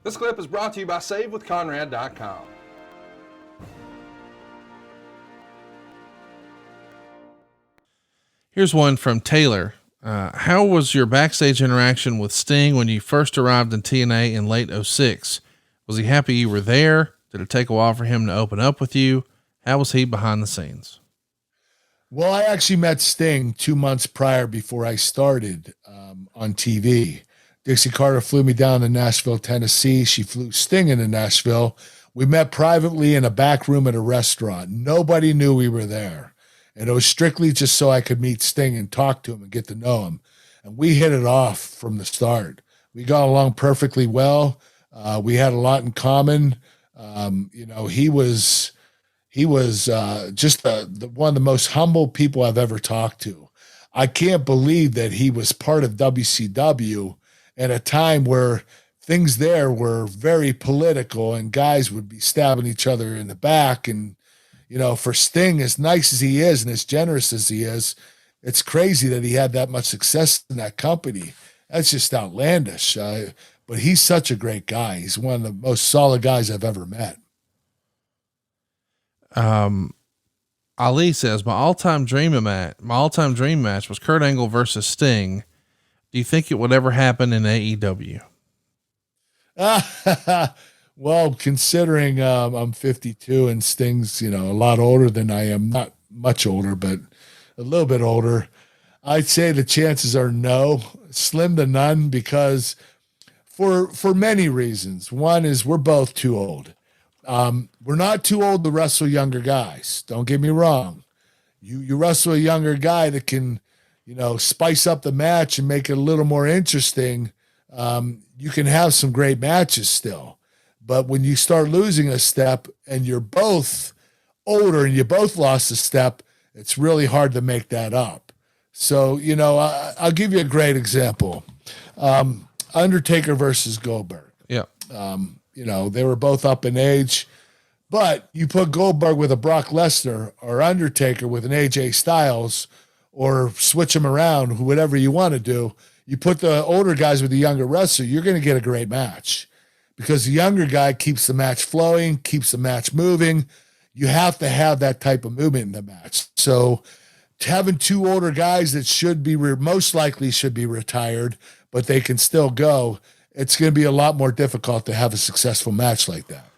This clip is brought to you by SaveWithConrad.com. Here's one from Taylor. How was your backstage interaction with Sting when you first arrived in TNA in late 06? Was he happy you were there? Did it take a while for him to open up with you? How was he behind the scenes? Well, I actually met Sting 2 months prior before I started on TV. Dixie Carter flew me down to Nashville, Tennessee. She flew Sting into Nashville. We met privately in a back room at a restaurant. Nobody knew we were there. And it was strictly just so I could meet Sting and talk to him and get to know him. And we hit it off from the start. We got along perfectly well. We had a lot in common. He was just one of the most humble people I've ever talked to. I can't believe that he was part of WCW at a time where things there were very political and guys would be stabbing each other in the back. And, for Sting, as nice as he is and as generous as he is, it's crazy that he had that much success in that company. That's just outlandish. But he's such a great guy. He's one of the most solid guys I've ever met. Ali says, my all-time dream match was Kurt Angle versus Sting. Do you think it would ever happen in AEW? Well, considering I'm 52 and Sting's, a lot older than I am, not much older, but a little bit older, I'd say the chances are no, slim to none, because for many reasons. One is we're both too old. We're not too old to wrestle younger guys. Don't get me wrong. You wrestle a younger guy that can, spice up the match and make it a little more interesting. You can have some great matches still. But when you start losing a step and you're both older and you both lost a step, it's really hard to make that up. So, I'll give you a great example. Undertaker versus Goldberg. Yeah. They were both up in age, but you put Goldberg with a Brock Lesnar or Undertaker with an AJ Styles, or switch them around, whatever you want to do. You put the older guys with the younger wrestler, you're going to get a great match, because the younger guy keeps the match flowing, keeps the match moving. You have to have that type of movement in the match. So having two older guys that should be most likely should be retired, but they can still go, it's going to be a lot more difficult to have a successful match like that.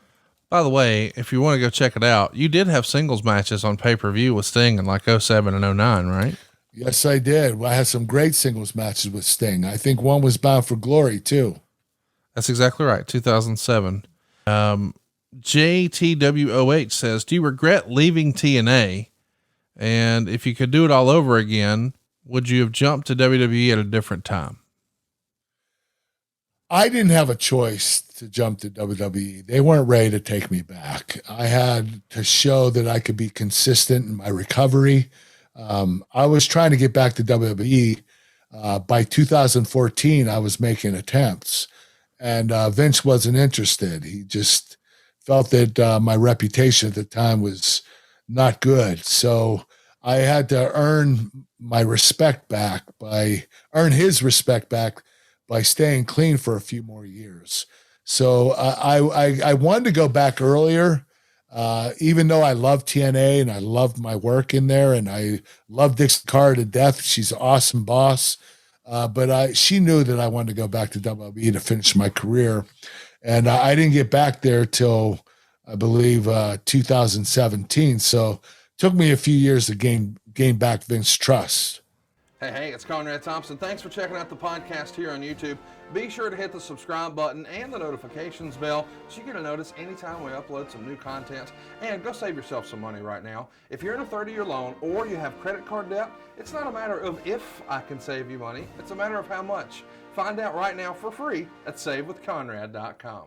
By the way, if you want to go check it out, you did have singles matches on pay-per-view with Sting in like 07 and 09, right? Yes, I did. I had some great singles matches with Sting. I think one was Bound for Glory too. That's exactly right. 2007. JTWOH says, do you regret leaving TNA? And if you could do it all over again, would you have jumped to WWE at a different time? I didn't have a choice to jump to WWE. They weren't ready to take me back. I had to show that I could be consistent in my recovery. I was trying to get back to WWE. By 2014, I was making attempts, and Vince wasn't interested. He just felt that my reputation at the time was not good. So I had to earn his respect back by staying clean for a few more years. So I wanted to go back earlier, even though I love TNA and I loved my work in there, and I love Dixie Carter to death. She's an awesome boss. But she knew that I wanted to go back to WWE to finish my career. And I didn't get back there till, I believe, 2017. So it took me a few years to gain back Vince's trust. Hey, it's Conrad Thompson. Thanks for checking out the podcast here on YouTube. Be sure to hit the subscribe button and the notifications bell so you get a notice anytime we upload some new content. And go save yourself some money right now. If you're in a 30-year loan or you have credit card debt, it's not a matter of if I can save you money. It's a matter of how much. Find out right now for free at SaveWithConrad.com.